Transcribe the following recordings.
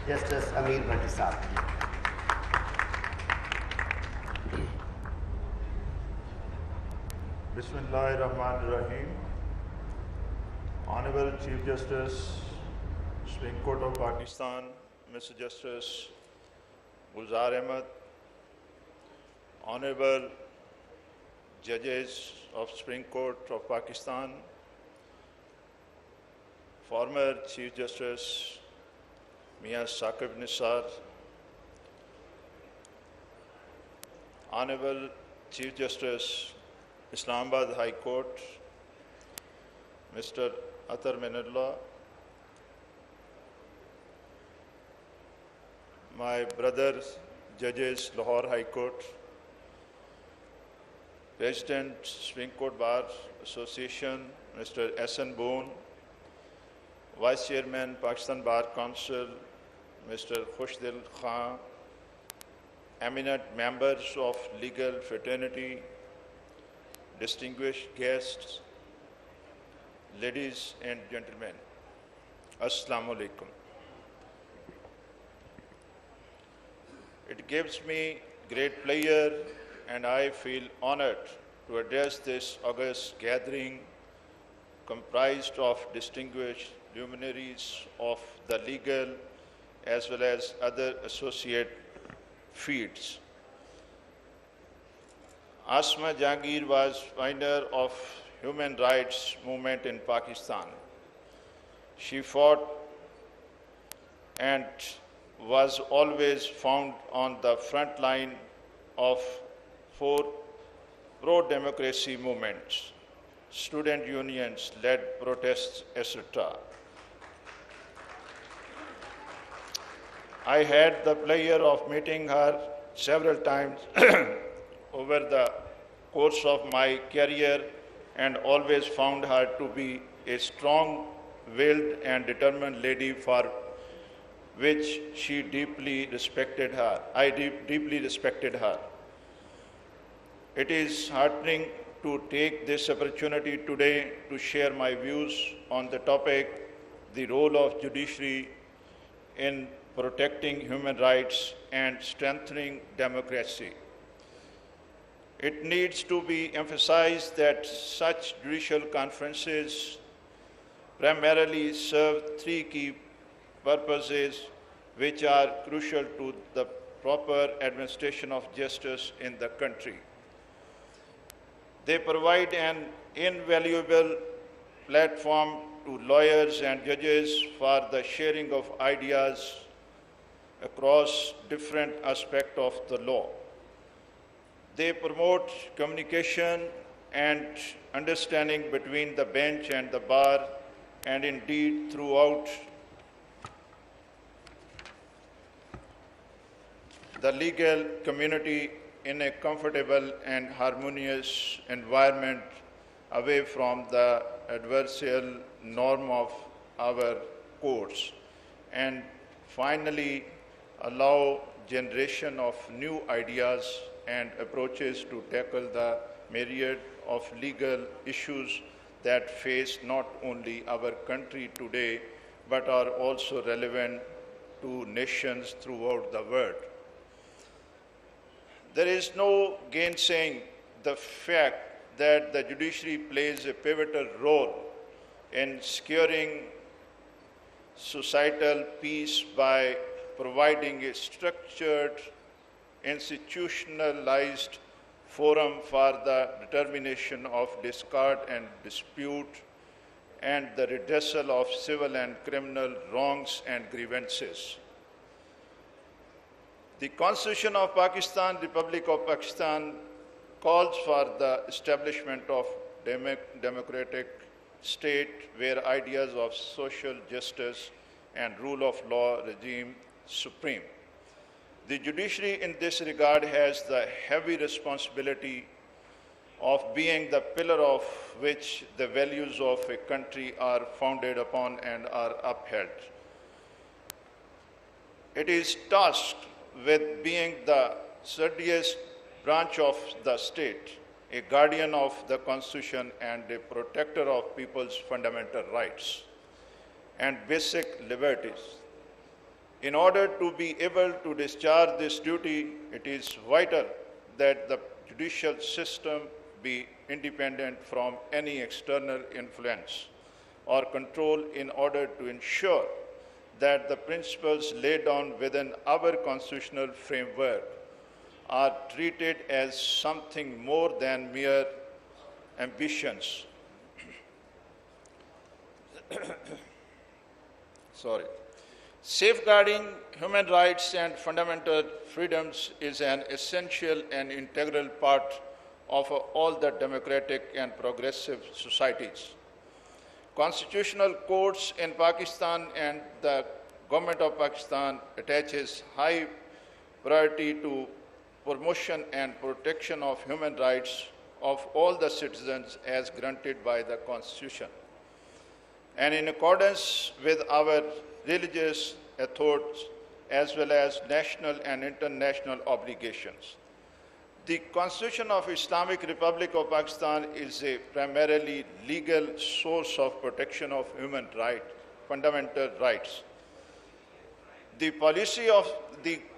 Justice Ameer Bhatti Sahab. Bismillahirrahmanirrahim. Honorable Chief Justice, Supreme Court of Pakistan, Mr. Justice Gulzar Ahmed, Honorable Judges of Supreme Court of Pakistan, former Chief Justice Mia Saqib Nisar, Honorable Chief Justice Islamabad High Court, Mr. Atar Minullah, my brothers, Judges, Lahore High Court, President, Supreme Court Bar Association, Mr. S.N. Boone, Vice Chairman, Pakistan Bar Council, Mr. Khushdil Khan, eminent members of legal fraternity, distinguished guests, ladies and gentlemen, Assalamu alaikum. It gives me great pleasure and I feel honored to address this august gathering comprised of distinguished luminaries of the legal as well as other associate fields. Asma Jahangir was pioneer of human rights movement in Pakistan. She fought and was always found on the front line of four pro-democracy movements, student unions led protests, etc. I had the pleasure of meeting her several times over the course of my career and always found her to be a strong-willed and determined lady for which she deeply respected her. I deeply respected her. It is heartening to take this opportunity today to share my views on the topic, the role of judiciary in protecting human rights and strengthening democracy. It needs to be emphasized that such judicial conferences primarily serve three key purposes which are crucial to the proper administration of justice in the country. They provide an invaluable platform to lawyers and judges for the sharing of ideas across different aspects of the law. They promote communication and understanding between the bench and the bar, and indeed throughout the legal community in a comfortable and harmonious environment away from the adversarial norm of our courts, and finally allow generation of new ideas and approaches to tackle the myriad of legal issues that face not only our country today, but are also relevant to nations throughout the world. There is no gainsaying the fact that the judiciary plays a pivotal role in securing societal peace by providing a structured, institutionalized forum for the determination of discord and dispute and the redressal of civil and criminal wrongs and grievances. The Constitution of Pakistan, Republic of Pakistan, calls for the establishment of democratic state where ideas of social justice and rule of law regime supreme. The judiciary in this regard has the heavy responsibility of being the pillar of which the values of a country are founded upon and are upheld. It is tasked with being the sturdiest branch of the state, a guardian of the Constitution and a protector of people's fundamental rights and basic liberties. In order to be able to discharge this duty, it is vital that the judicial system be independent from any external influence or control in order to ensure that the principles laid down within our constitutional framework are treated as something more than mere ambitions. Safeguarding human rights and fundamental freedoms is an essential and integral part of all the democratic and progressive societies. Constitutional courts in Pakistan and the government of Pakistan attaches high priority to promotion and protection of human rights of all the citizens as granted by the Constitution, and in accordance with our religious authorities as well as national and international obligations. The Constitution of Islamic Republic of Pakistan is a primarily legal source of protection of human rights, fundamental rights. The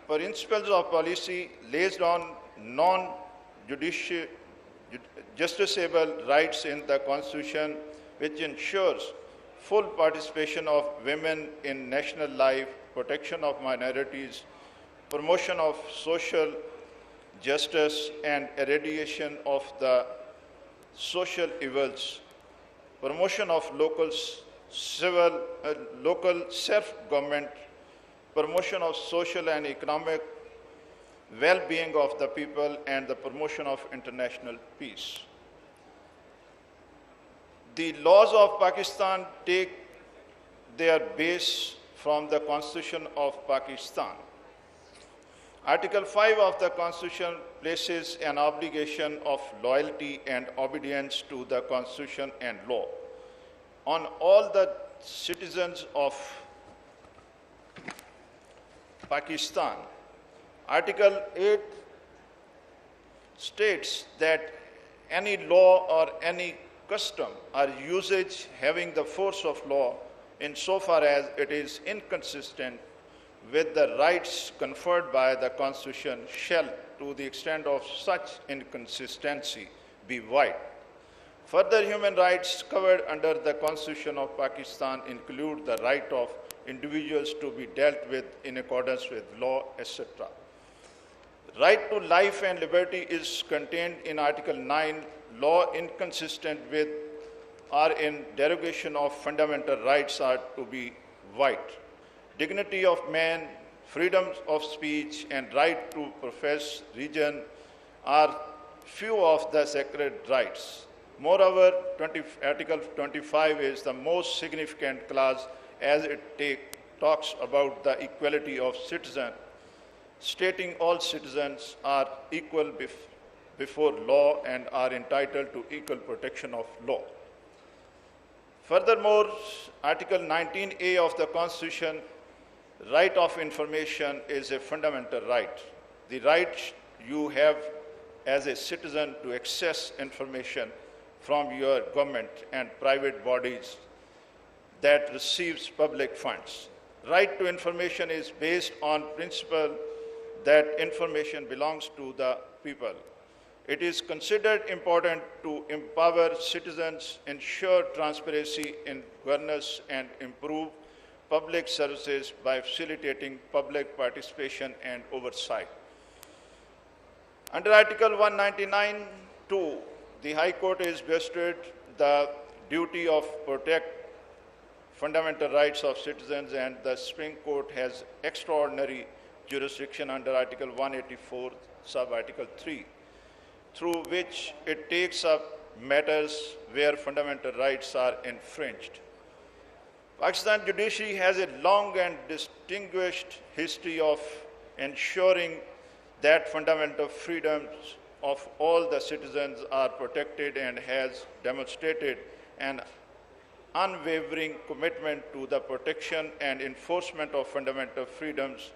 principles of policy lays on non-justiciable rights in the Constitution, which ensures full participation of women in national life, protection of minorities, promotion of social justice and eradication of the social evils, promotion of local self-government, promotion of social and economic well-being of the people, and the promotion of international peace. The laws of Pakistan take their base from the Constitution of Pakistan. Article 5 of the Constitution places an obligation of loyalty and obedience to the Constitution and law on all the citizens of Pakistan. Article 8 states that any law or any custom or usage having the force of law insofar as it is inconsistent with the rights conferred by the Constitution shall, to the extent of such inconsistency, be void. Further, human rights covered under the Constitution of Pakistan include the right of individuals to be dealt with in accordance with law, etc. Right to life and liberty is contained in Article 9. Law inconsistent with or in derogation of fundamental rights are to be void. Dignity of man, freedom of speech, and right to profess religion are few of the sacred rights. Moreover, Article 25 is the most significant clause as it talks about the equality of citizens, stating all citizens are equal before law and are entitled to equal protection of law. Furthermore, Article 19A of the Constitution, right of information is a fundamental right. The right you have as a citizen to access information from your government and private bodies that receives public funds. Right to information is based on principle that information belongs to the people. It is considered important to empower citizens, ensure transparency in governance, and improve public services by facilitating public participation and oversight. Under Article 199(2), the High Court is vested the duty of protect fundamental rights of citizens, and the Supreme Court has extraordinary jurisdiction under Article 184, sub-Article 3, through which it takes up matters where fundamental rights are infringed. Pakistan Judiciary has a long and distinguished history of ensuring that fundamental freedoms of all the citizens are protected and has demonstrated an unwavering commitment to the protection and enforcement of fundamental freedoms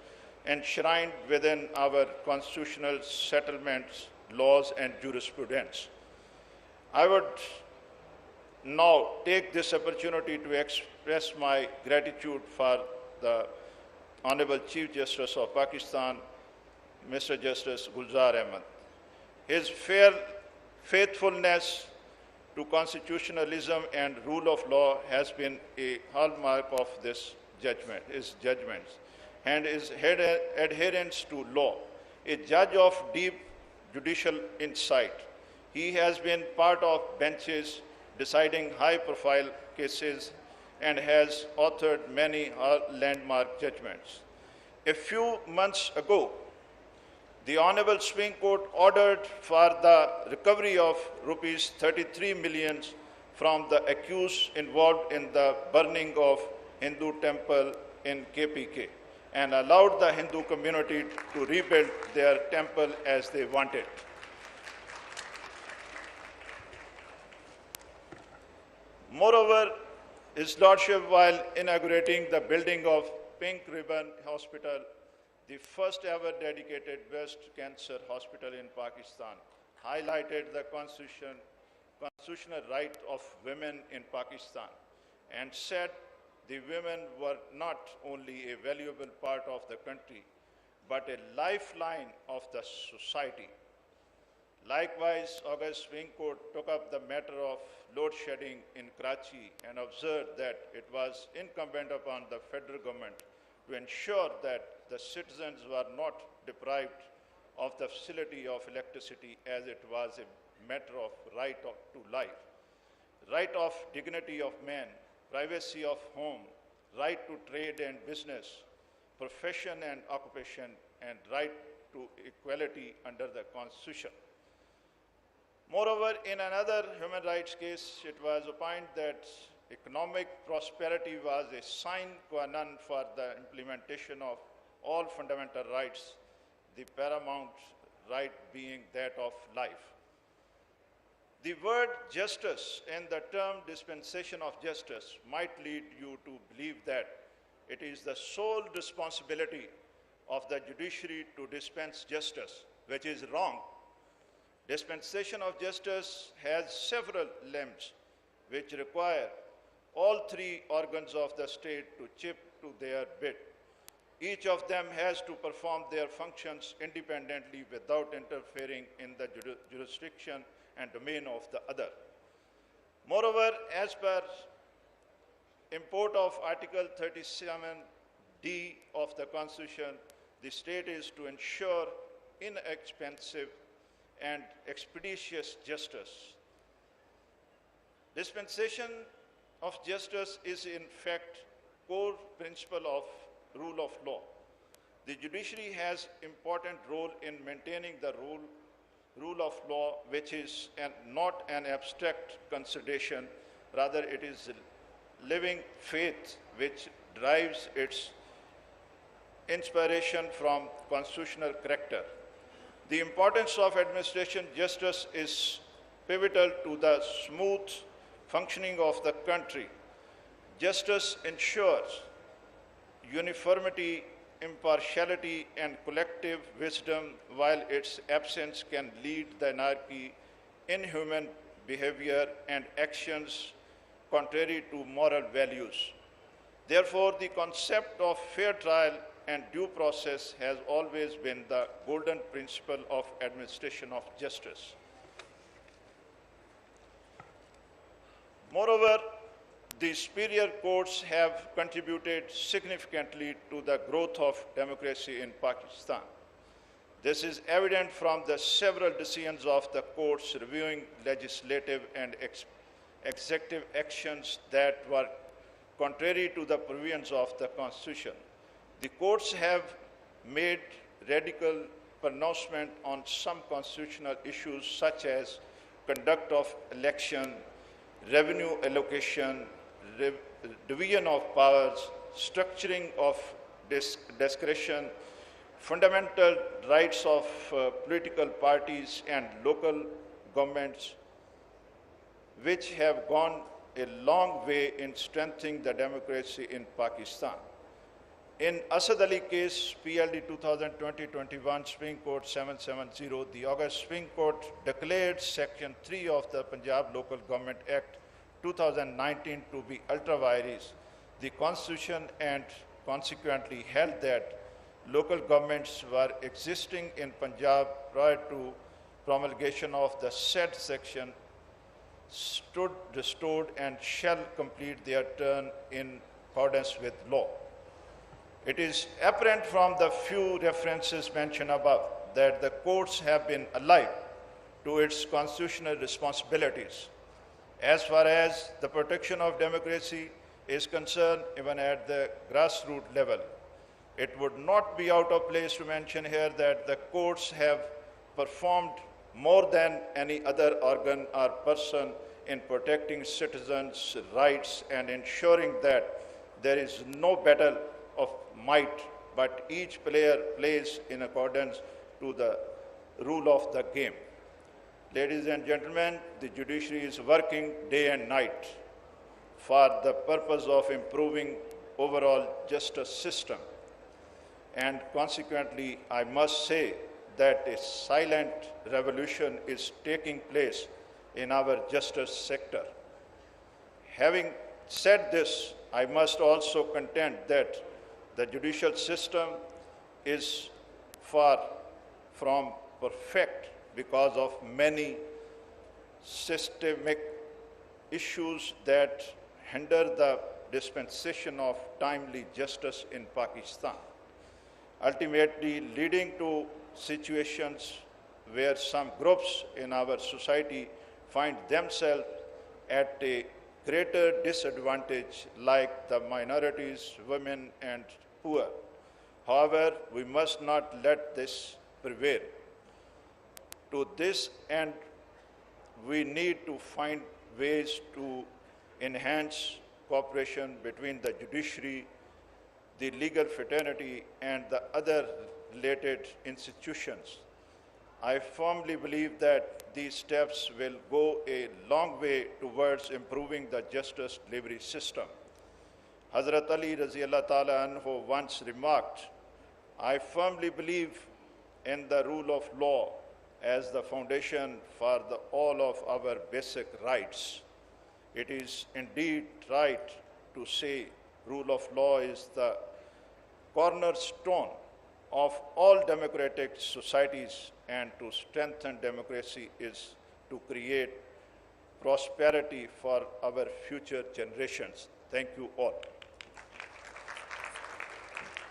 enshrined within our constitutional settlements, laws, and jurisprudence. I would now take this opportunity to express my gratitude for the Honorable Chief Justice of Pakistan, Mr. Justice Gulzar Ahmed. His faithfulness to constitutionalism and rule of law has been a hallmark of his judgments, and his adherence to law. A judge of deep judicial insight, he has been part of benches deciding high-profile cases and has authored many landmark judgments. A few months ago, the Honorable Supreme Court ordered for the recovery of rupees 33 million from the accused involved in the burning of Hindu temple in KPK and allowed the Hindu community to rebuild their temple as they wanted. Moreover, His Lordship, while inaugurating the building of Pink Ribbon Hospital, the first ever dedicated breast cancer hospital in Pakistan, highlighted the constitutional right of women in Pakistan and said the women were not only a valuable part of the country, but a lifeline of the society. Likewise, August Supreme Court took up the matter of load shedding in Karachi and observed that it was incumbent upon the federal government to ensure that the citizens were not deprived of the facility of electricity, as it was a matter of right to life, right of dignity of man, privacy of home, right to trade and business, profession and occupation, and right to equality under the Constitution. Moreover, in another human rights case, it was opined that economic prosperity was a sine qua non for the implementation of all fundamental rights, the paramount right being that of life. The word justice and the term dispensation of justice might lead you to believe that it is the sole responsibility of the judiciary to dispense justice, which is wrong. Dispensation of justice has several limbs which require all three organs of the state to chip to their bit. Each of them has to perform their functions independently without interfering in the jurisdiction and domain of the other. Moreover, as per import of Article 37D of the Constitution, the state is to ensure inexpensive and expeditious justice. Dispensation of justice is in fact core principle of rule of law. The judiciary has important role in maintaining the rule of law, which is not an abstract consideration, rather it is living faith which derives its inspiration from constitutional character. The importance of administration justice is pivotal to the smooth functioning of the country. Justice ensures uniformity, impartiality, and collective wisdom, while its absence can lead to anarchy, inhuman behavior, and actions contrary to moral values. Therefore, the concept of fair trial and due process has always been the golden principle of administration of justice. Moreover, the superior courts have contributed significantly to the growth of democracy in Pakistan. This is evident from the several decisions of the courts reviewing legislative and executive actions that were contrary to the provisions of the Constitution. The courts have made radical pronouncement on some constitutional issues such as conduct of election, revenue allocation, division of powers, structuring of discretion, fundamental rights of political parties and local governments, which have gone a long way in strengthening the democracy in Pakistan. In Asad Ali case, PLD 2020-21, Supreme Court 770, the August Supreme Court declared Section 3 of the Punjab Local Government Act 2019 to be ultra vires, the Constitution and consequently held that local governments were existing in Punjab prior to promulgation of the said section stood restored and shall complete their term in accordance with law. It is apparent from the few references mentioned above that the courts have been alive to its constitutional responsibilities as far as the protection of democracy is concerned, even at the grassroots level. It would not be out of place to mention here that the courts have performed more than any other organ or person in protecting citizens' rights and ensuring that there is no battle of might, but each player plays in accordance to the rule of the game. Ladies and gentlemen, the judiciary is working day and night for the purpose of improving overall justice system. And consequently, I must say that a silent revolution is taking place in our justice sector. Having said this, I must also contend that the judicial system is far from perfect because of many systemic issues that hinder the dispensation of timely justice in Pakistan, ultimately leading to situations where some groups in our society find themselves at a greater disadvantage, like the minorities, women, and poor. However, we must not let this prevail. To this end, we need to find ways to enhance cooperation between the judiciary, the legal fraternity, and the other related institutions. I firmly believe that these steps will go a long way towards improving the justice delivery system. Hazrat Ali Raziallah Ta'ala Anhu once remarked, I firmly believe in the rule of law as the foundation for all of our basic rights. It is indeed right to say rule of law is the cornerstone of all democratic societies, and to strengthen democracy is to create prosperity for our future generations. Thank you all.